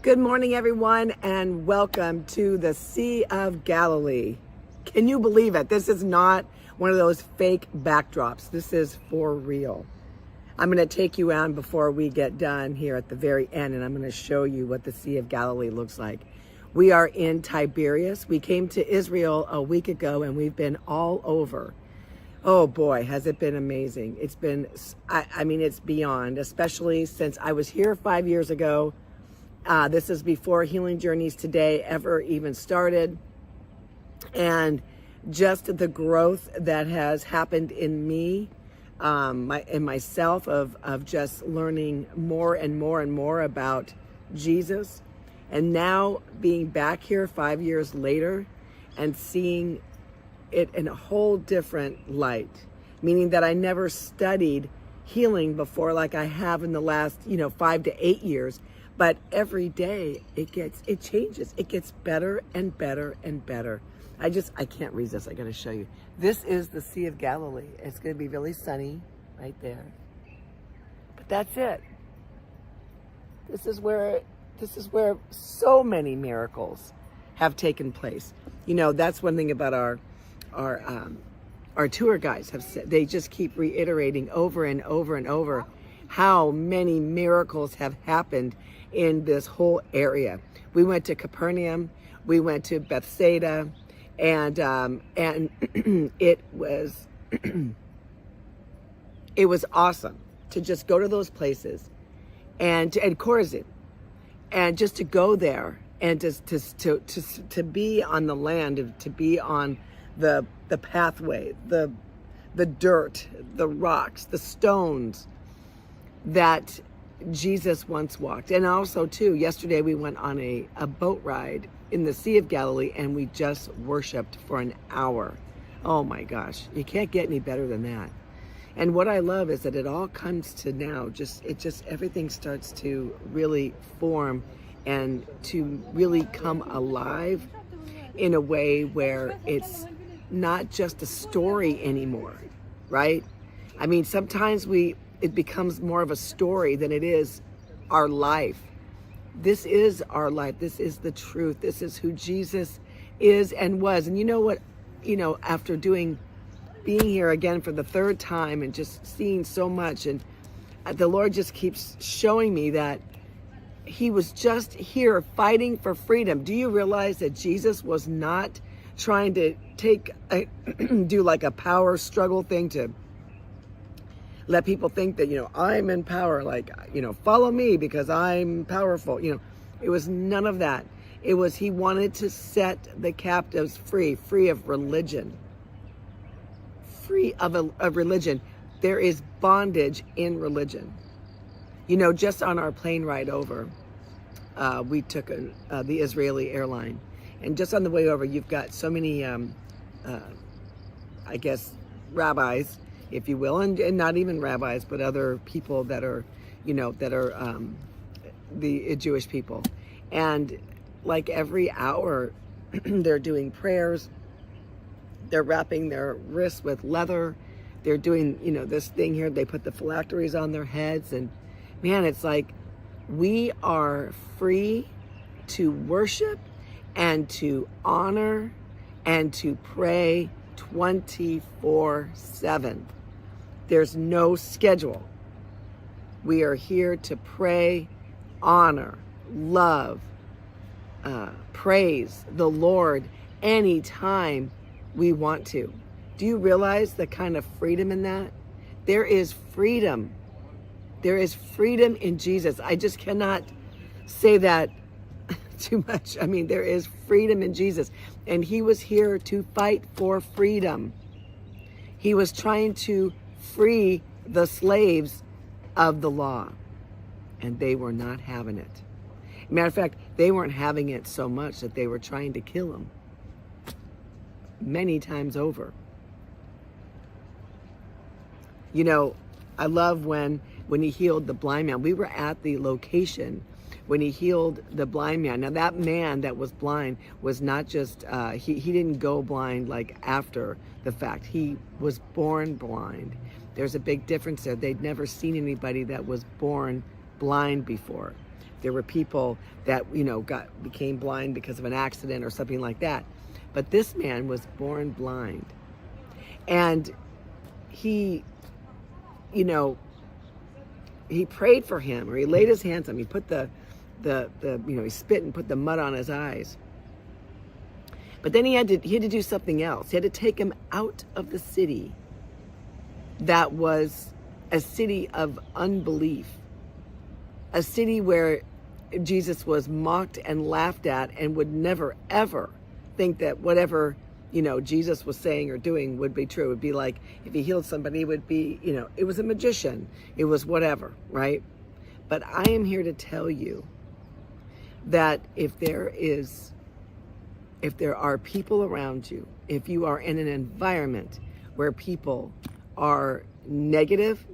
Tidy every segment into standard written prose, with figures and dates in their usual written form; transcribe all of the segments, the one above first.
Good morning, everyone, and welcome to the Sea of Galilee. Can you believe it? This is not one of those fake backdrops. This is for real. I'm going to take you on before we get done here at the very end, and I'm going to show you what the Sea of Galilee looks like. We are in Tiberias. We came to Israel a week ago, and we've been all over. Oh boy, has it been amazing. It's been, it's beyond, especially since I was here 5 years ago. This is before Healing Journeys Today ever even started. And just the growth that has happened in me, in myself of just learning more and more and more about Jesus. And now being back here 5 years later and seeing it in a whole different light, meaning that I never studied healing before like I have in the last, 5 to 8 years. But every day it changes. It gets better and better and better. I can't resist. I got to show you. This is the Sea of Galilee. It's going to be really sunny right there. But that's it. This is where so many miracles have taken place. That's one thing about our tour guides have said. They just keep reiterating over and over and over how many miracles have happened in this whole area. We went to Capernaum, we went to Bethsaida, and it was it was awesome to just go to those places and Chorazin, and just to go there and just to be on the land, and to be on the pathway, the dirt, the rocks, the stones that Jesus once walked. And also too, yesterday we went on a boat ride in the Sea of Galilee, and we just worshiped for an hour. Oh my gosh, you can't get any better than that. And what I love is that it all comes to now, everything starts to really form and to really come alive in a way where it's not just a story anymore, right? I mean, sometimes it becomes more of a story than it is our life. This is our life. This is the truth. This is who Jesus is and was. And you know what? After being here again for the third time and just seeing so much, and the Lord just keeps showing me that he was just here fighting for freedom. Do you realize that Jesus was not trying to do like a power struggle thing to let people think that, I'm in power, like, follow me because I'm powerful. It was none of that. It was, he wanted to set the captives free of religion. Free of religion. There is bondage in religion. Just on our plane ride over, we took the Israeli airline. And just on the way over, you've got so many, rabbis, if you will, and not even rabbis, but other people that are, the Jewish people. And like every hour, they're doing prayers. They're wrapping their wrists with leather. They're doing, this thing here. They put the phylacteries on their heads. And man, it's like we are free to worship and to honor and to pray 24/7. There's no schedule. We are here to pray, honor, love, praise the Lord anytime we want to. Do you realize the kind of freedom in that? There is freedom. There is freedom in Jesus. I just cannot say that too much. I mean, there is freedom in Jesus. And he was here to fight for freedom. He was trying to free the slaves of the law. And they were not having it. Matter of fact, they weren't having it so much that they were trying to kill him many times over. I love when he healed the blind man. We were at the location when he healed the blind man. Now that man that was blind was not just, he didn't go blind like after the fact. He was born blind. There's a big difference there. They'd never seen anybody that was born blind before. There were people that, became blind because of an accident or something like that. But this man was born blind. And he, he prayed for him, or he laid his hands on him. He put he spit and put the mud on his eyes. But then he had to do something else. He had to take him out of the city that was a city of unbelief, a city where Jesus was mocked and laughed at and would never, ever think that whatever, Jesus was saying or doing would be true. It would be like if he healed somebody, it would be, it was a magician. It was whatever, right? But I am here to tell you that if there are people around you, if you are in an environment where people are negative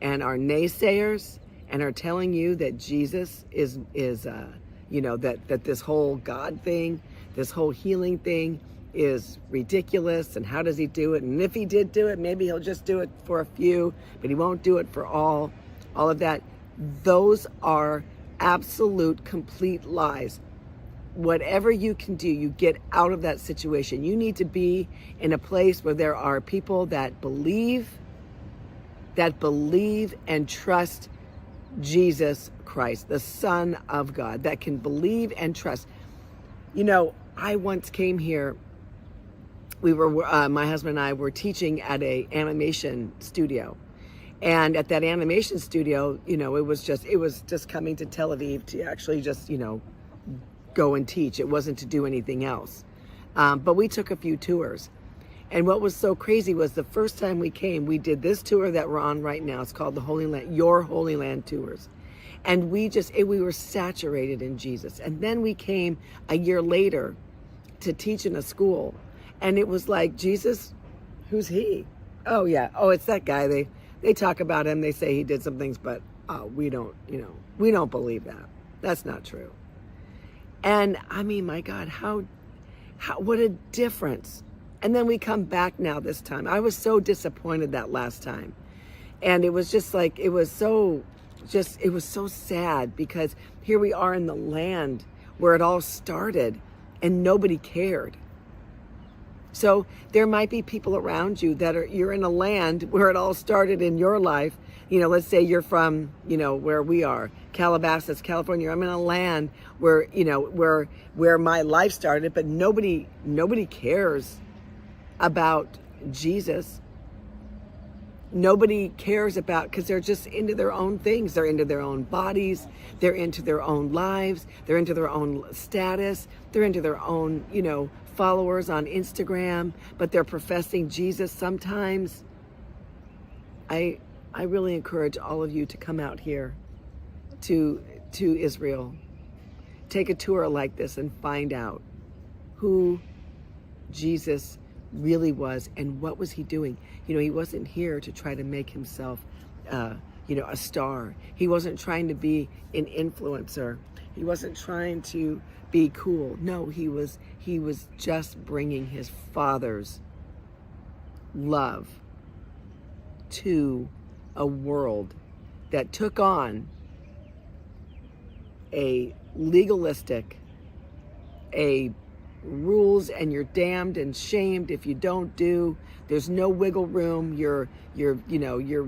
and are naysayers and are telling you that Jesus is that this whole God thing, this whole healing thing is ridiculous, and how does he do it? And if he did do it, maybe he'll just do it for a few, but he won't do it for all of that. Those are absolute, complete lies. Whatever you can do, you get out of that situation. You need to be in a place where there are people that believe and trust Jesus Christ, the Son of God, that can believe and trust. I once came here. We were, my husband and I were teaching at a animation studio. And at that animation studio, it was just coming to Tel Aviv to actually just, go and teach. It wasn't to do anything else. But we took a few tours. And what was so crazy was the first time we came, we did this tour that we're on right now. It's called the Holy Land, Your Holy Land Tours. And we were saturated in Jesus. And then we came a year later to teach in a school. And it was like, Jesus, who's he? Oh yeah, it's that guy. They talk about him. They say he did some things, but we don't believe that. That's not true. And I mean, my God, how what a difference. And then we come back now this time. I was so disappointed that last time. And it was just like, it was so sad, because here we are in the land where it all started and nobody cared. So there might be people around you you're in a land where it all started in your life. Let's say you're from, where we are, Calabasas, California. I'm in a land where, where my life started, but nobody cares about Jesus. Nobody cares about, because they're just into their own things. They're into their own bodies. They're into their own lives. They're into their own status. They're into their own, followers on Instagram, but they're professing Jesus sometimes. I really encourage all of you to come out here to Israel. Take a tour like this and find out who Jesus really was and what was he doing. He wasn't here to try to make himself a star. He wasn't trying to be an influencer. He wasn't trying to be cool. No, he was just bringing his Father's love to a world that took on a legalistic, a rules and you're damned and shamed if you don't do. There's no wiggle room. You're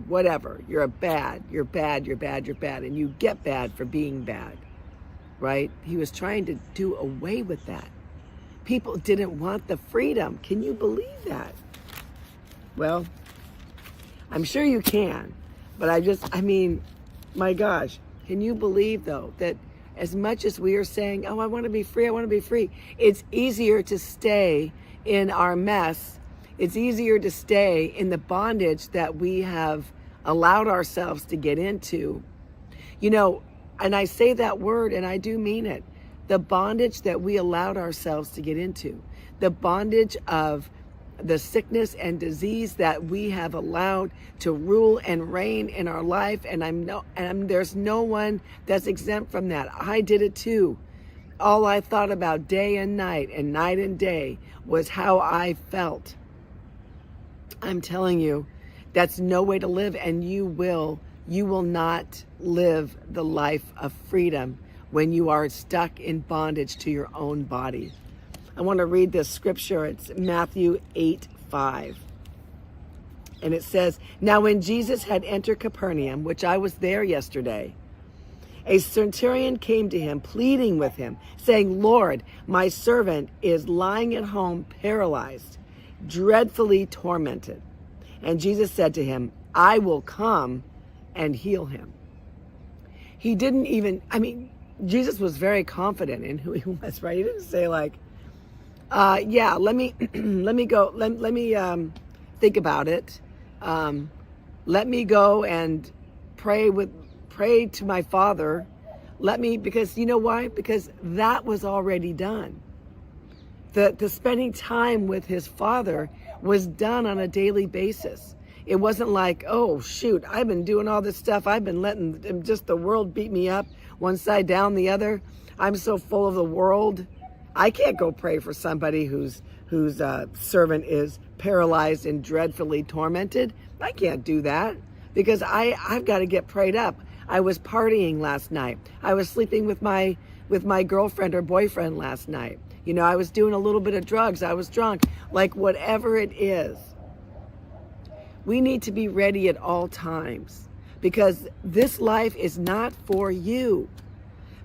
whatever. You're bad, and you get bad for being bad. Right? He was trying to do away with that. People didn't want the freedom. Can you believe that? Well, I'm sure you can, but my gosh, can you believe though that as much as we are saying, I want to be free, it's easier to stay in our mess. It's easier to stay in the bondage that we have allowed ourselves to get into. And I say that word and I do mean it. The bondage that we allowed ourselves to get into. The bondage of the sickness and disease that we have allowed to rule and reign in our life. And there's no one that's exempt from that. I did it too. All I thought about day and night and day was how I felt. I'm telling you, that's no way to live, and you will You will not live the life of freedom when you are stuck in bondage to your own body. I want to read this scripture. It's Matthew 8:5. And it says, "Now when Jesus had entered Capernaum, which I was there yesterday, a centurion came to him, pleading with him, saying, 'Lord, my servant is lying at home paralyzed, dreadfully tormented.' And Jesus said to him, 'I will come and heal him.'" He didn't even, Jesus was very confident in who he was, right? He didn't say like, yeah, let me go, let me think about it. Let me go and pray to my Father. Because you know why? Because that was already done. The spending time with his Father was done on a daily basis. It wasn't like, oh shoot, I've been doing all this stuff. I've been letting just the world beat me up, one side down the other. I'm so full of the world. I can't go pray for somebody whose servant is paralyzed and dreadfully tormented. I can't do that because I've got to get prayed up. I was partying last night. I was sleeping with my girlfriend or boyfriend last night. I was doing a little bit of drugs. I was drunk. Like whatever it is, we need to be ready at all times because this life is not for you.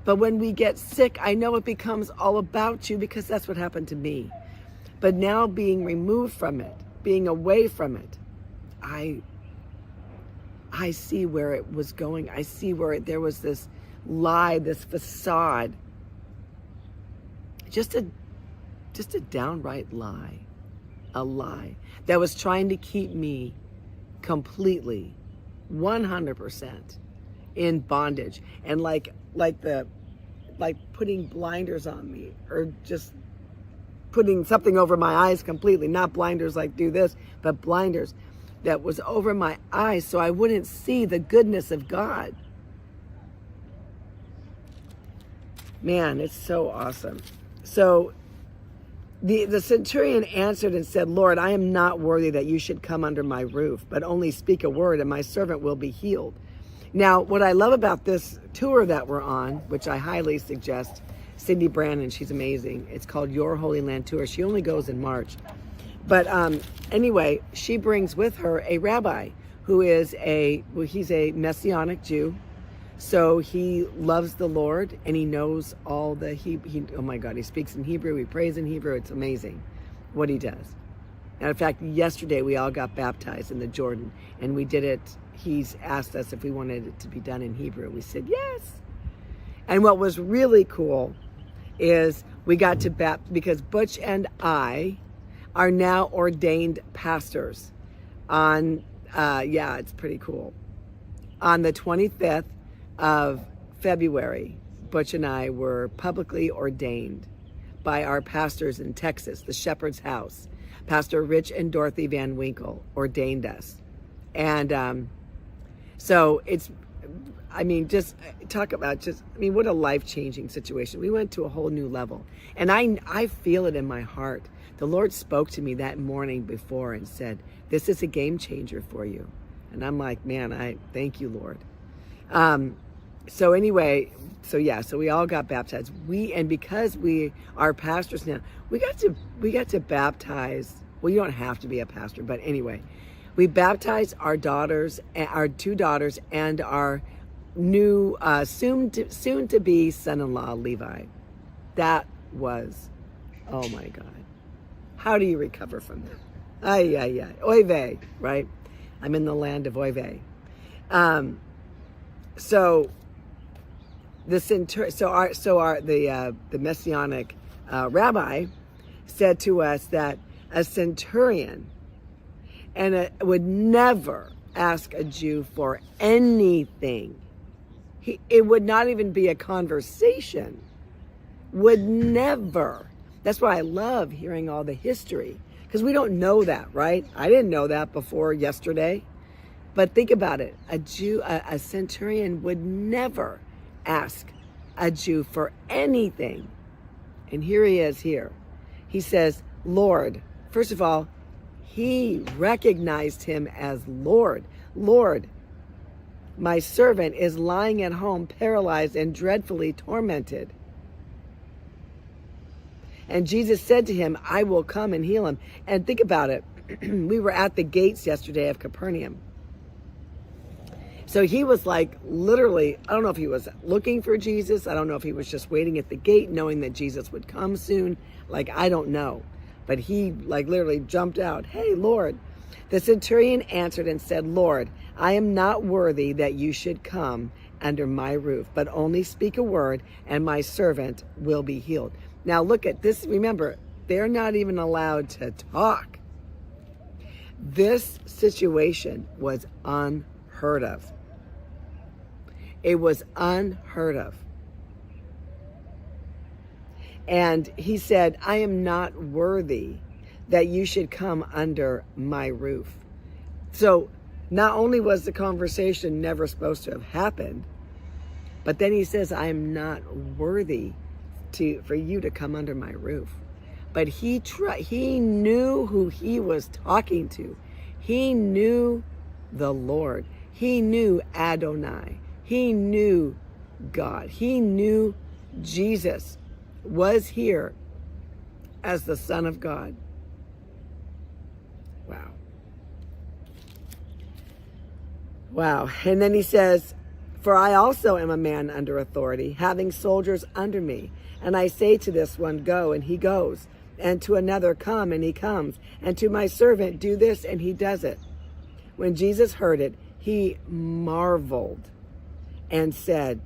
But when we get sick, I know it becomes all about you because that's what happened to me. But now being removed from it, being away from it, I see where it was going. I see where there was this lie, this facade. Just a downright lie. A lie that was trying to keep me completely 100% in bondage and like putting blinders on me or just putting something over my eyes completely, not blinders like do this, but blinders that was over my eyes so I wouldn't see the goodness of God. Man, it's so awesome. So the centurion answered and said, "Lord, I am not worthy that you should come under my roof, but only speak a word and my servant will be healed." Now, what I love about this tour that we're on, which I highly suggest, Cindy Brandon, she's amazing. It's called Your Holy Land Tour. She only goes in March. But anyway, she brings with her a rabbi who is he's a Messianic Jew. So he loves the Lord and he knows all the, oh my God, he speaks in Hebrew, he prays in Hebrew. It's amazing what he does. And in fact, yesterday we all got baptized in the Jordan and we did it. He's asked us if we wanted it to be done in Hebrew. We said yes. And what was really cool is we got to because Butch and I are now ordained pastors on, it's pretty cool. On the 25th of February, Butch and I were publicly ordained by our pastors in Texas, the Shepherd's House. Pastor Rich and Dorothy Van Winkle ordained us. And so it's, just talk about what a life-changing situation. We went to a whole new level. And I feel it in my heart. The Lord spoke to me that morning before and said, this is a game changer for you. And I'm like, man, I thank you, Lord. So anyway, so we all got baptized. Because we are pastors now, we got to baptize. Well, you don't have to be a pastor, but anyway, we baptized our daughters, our two daughters, and our new soon to be son-in-law Levi. That was, oh my God, how do you recover from that? Oy vey, right? I'm in the land of oy vey. So the Messianic rabbi said to us that a centurion would never ask a Jew for anything. It would not even be a conversation. Would never. That's why I love hearing all the history, because we don't know that, right? I didn't know that before yesterday. But think about it. A centurion would never ask a Jew for anything. And here he is here. He says, Lord. First of all, he recognized him as Lord. Lord. My servant is lying at home, paralyzed and dreadfully tormented. And Jesus said to him, I will come and heal him. And think about it. We were at the gates yesterday of Capernaum. So he was like literally, I don't know if he was looking for Jesus. I don't know if he was just waiting at the gate, knowing that Jesus would come soon. Like, I don't know. But he like literally jumped out. Hey, Lord. The centurion answered and said, Lord, I am not worthy that you should come under my roof, but only speak a word and my servant will be healed. Now look at this. Remember, they're not even allowed to talk. This situation was unheard of. It was unheard of. And he said, I am not worthy that you should come under my roof. So not only was the conversation never supposed to have happened, but then he says, I am not worthy for you to come under my roof. But he knew who he was talking to. He knew the Lord. He knew Adonai. He knew God. He knew Jesus was here as the Son of God. Wow. Wow. And then he says, for I also am a man under authority, having soldiers under me. And I say to this one, go, and he goes. And to another, come, and he comes. And to my servant, do this, and he does it. When Jesus heard it, he marveled and said,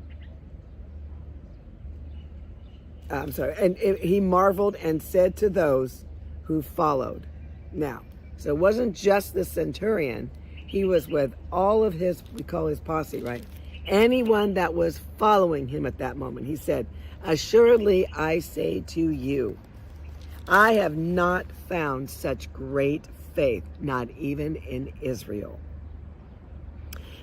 he marveled and said to those who followed. Now, so it wasn't just the centurion. He was with all of his, we call his posse, right? Anyone that was following him at that moment. He said, assuredly, I say to you, I have not found such great faith, not even in Israel.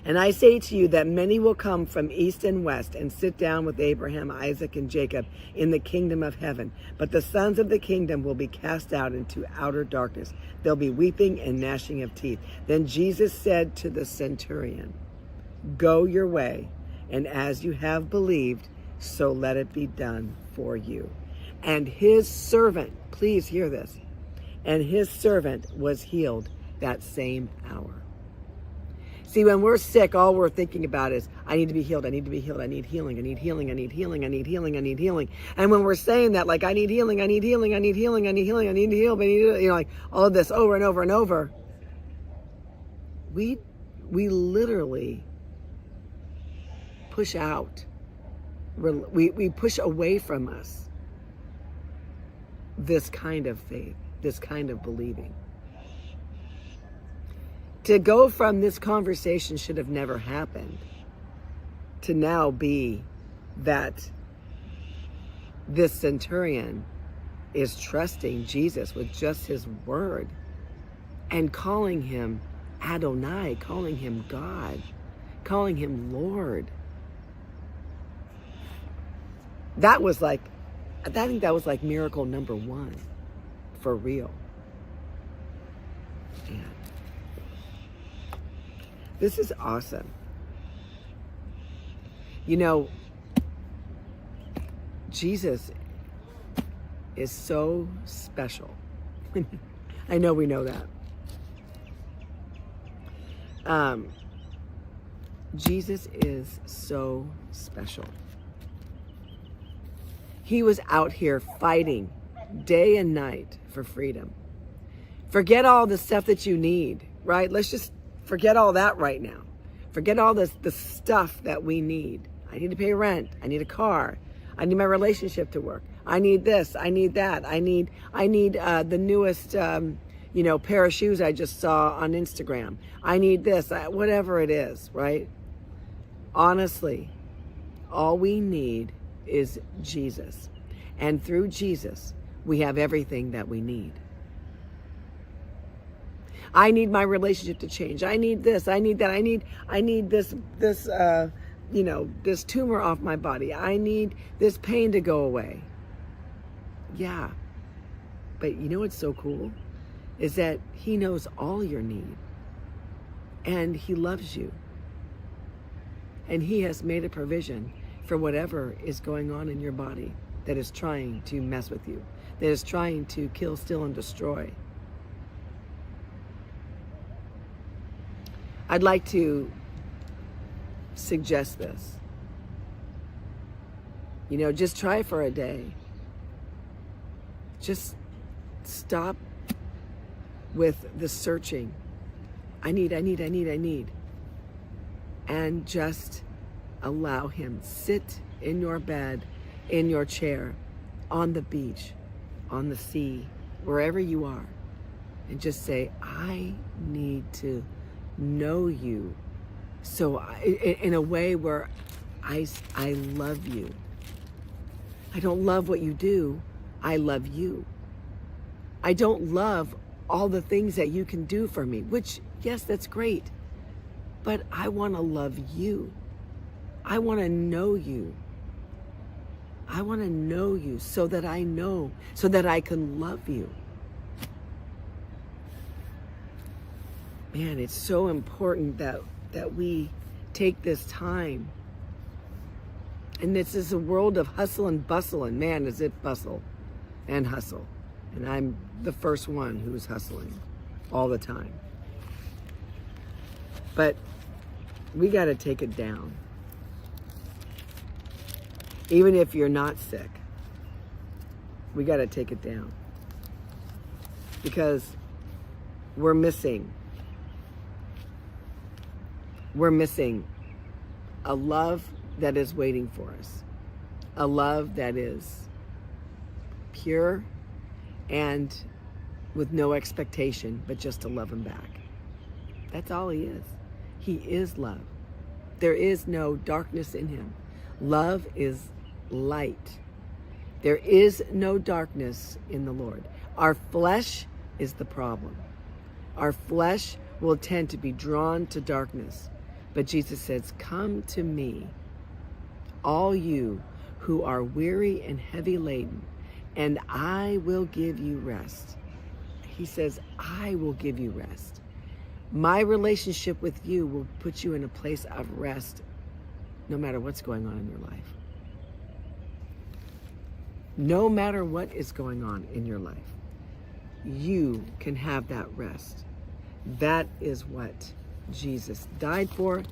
And I say to you that many will come from east and west and sit down with Abraham, Isaac, and Jacob in the kingdom of heaven. But the sons of the kingdom will be cast out into outer darkness. There'll be weeping and gnashing of teeth. Then Jesus said to the centurion, go your way, and as you have believed, so let it be done for you. And his servant, please hear this, and his servant was healed that same hour. See, when we're sick, all we're thinking about is, I need to be healed, I need to be healed, I need healing, I need healing, I need healing, I need healing, I need healing. And when we're saying that, like, I need healing, I need healing, I need healing, I need healing, I need to heal, but you know, like all of this over and over and over, we literally push out, we push away from us this kind of faith, this kind of believing. To go from this conversation should have never happened to now be that this centurion is trusting Jesus with just his word and calling him Adonai, calling him God, calling him Lord. I think that was like miracle number one for real. Man. This is awesome. You know, Jesus is so special. I know we know that. Jesus is so special. He was out here fighting day and night for freedom. Forget all the stuff that you need, right? Let's just forget all that right now. Forget all the stuff that we need. I need to pay rent. I need a car. I need my relationship to work. I need this. I need that. I need the newest, pair of shoes I just saw on Instagram. I need this, whatever it is, right? Honestly, all we need is Jesus. And through Jesus, we have everything that we need. I need my relationship to change. I need this. I need that. I need this tumor off my body. I need this pain to go away. Yeah. But you know what's so cool? Is that he knows all your need. And he loves you. And he has made a provision for whatever is going on in your body that is trying to mess with you, that is trying to kill, steal, and destroy. I'd like to suggest this. You know, just try for a day. Just stop with the searching. I need. And just allow him. Sit in your bed, in your chair, on the beach, on the sea, wherever you are, and just say, I need to know you. So in a way where I love you. I don't love what you do. I love you. I don't love all the things that you can do for me, which, yes, that's great. But I want to love you. I want to know you. I want to know you so that I know, so that I can love you. Man, it's so important that we take this time. And this is a world of hustle and bustle, and man, is it bustle and hustle. And I'm the first one who's hustling all the time. But we got to take it down. Even if you're not sick, we got to take it down. Because we're missing a love that is waiting for us. A love that is pure and with no expectation, but just to love him back. That's all he is. He is love. There is no darkness in him. Love is light. There is no darkness in the Lord. Our flesh is the problem. Our flesh will tend to be drawn to darkness. But Jesus says, come to me, all you who are weary and heavy laden, and I will give you rest. He says, I will give you rest. My relationship with you will put you in a place of rest no matter what's going on in your life. No matter what is going on in your life, you can have that rest. That is what Jesus died for.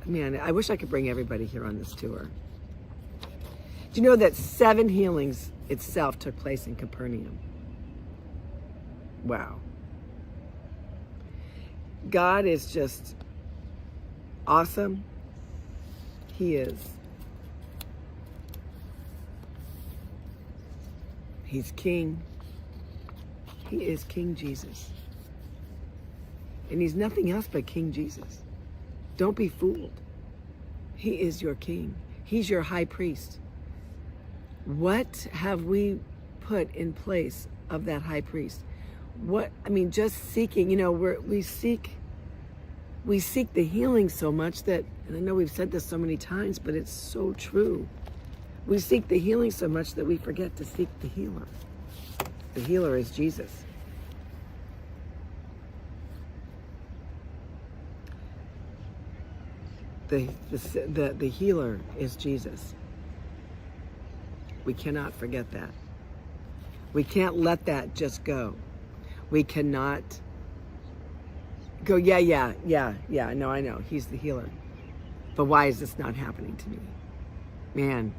Man, I wish I could bring everybody here on this tour. Do you know that 7 healings itself took place in Capernaum? Wow. God is just awesome. He is. He's King. He is King Jesus. And he's nothing else but King Jesus. Don't be fooled. He is your King. He's your high priest. What have we put in place of that high priest? Just seeking, we seek the healing so much that, and I know we've said this so many times, but it's so true. We seek the healing so much that we forget to seek the healer. The healer is Jesus. The healer is Jesus. We cannot forget that. We can't let that just go. We cannot go, yeah, no, I know, he's the healer. But why is this not happening to me? Man,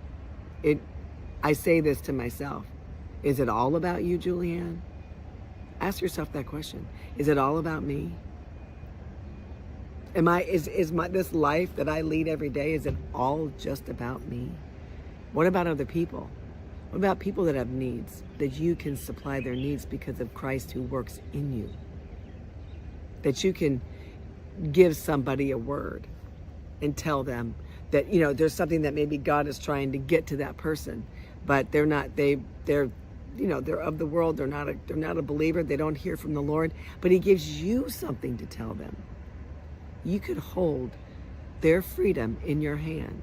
I say this to myself. Is it all about you, Julieann? Ask yourself that question. Is it all about me? This life that I lead every day, is it all just about me? What about other people? What about people that have needs, that you can supply their needs because of Christ who works in you? That you can give somebody a word and tell them that, there's something that maybe God is trying to get to that person, but they're not, they're of the world, they're not a believer, they don't hear from the Lord, but he gives you something to tell them. You could hold their freedom in your hand.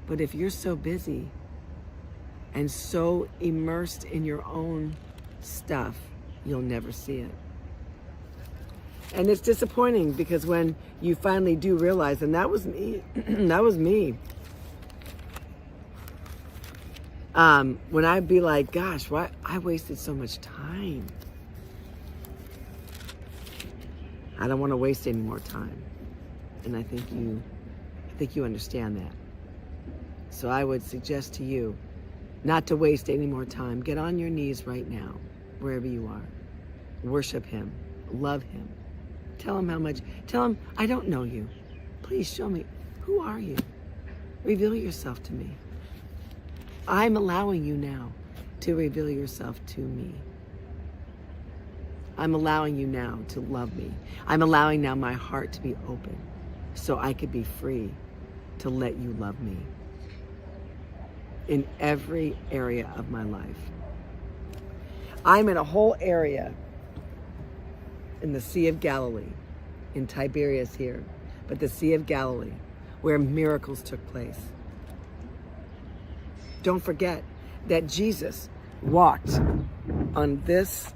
But if you're so busy and so immersed in your own stuff, you'll never see it. And it's disappointing because when you finally do realize, and that was me, that was me. When I'd be like, gosh, why I wasted so much time. I don't want to waste any more time. And I think you understand that. So I would suggest to you not to waste any more time. Get on your knees right now, wherever you are. Worship him. Love him. Tell him, I don't know you. Please show me, who are you? Reveal yourself to me. I'm allowing you now to reveal yourself to me. I'm allowing you now to love me. I'm allowing now my heart to be open so I could be free to let you love me in every area of my life. I'm in a whole area in the Sea of Galilee, in Tiberias here, but the Sea of Galilee, where miracles took place. Don't forget that Jesus walked on this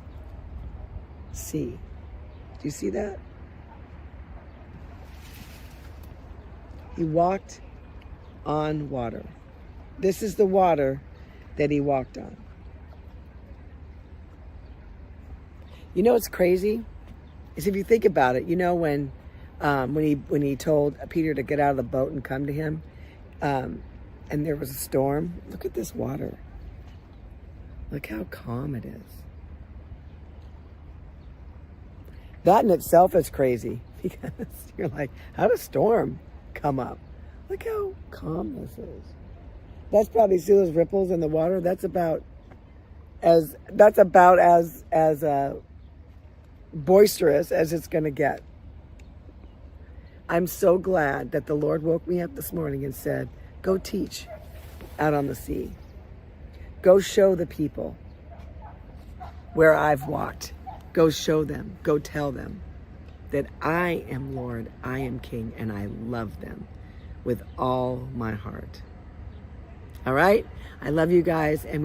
sea. Do you see that? He walked on water. This is the water that he walked on. You know what's crazy? Is if you think about it, you know when he told Peter to get out of the boat and come to him, and there was a storm. Look at this water. Look how calm it is. That in itself is crazy because you're like, how does storm come up? Look how calm this is. That's probably, see those ripples in the water? That's about as boisterous as it's going to get. I'm so glad that the Lord woke me up this morning and said, go teach out on the sea. Go show the people where I've walked. Go show them. Go tell them that I am Lord, I am King, and I love them with all my heart. All right? I love you guys. And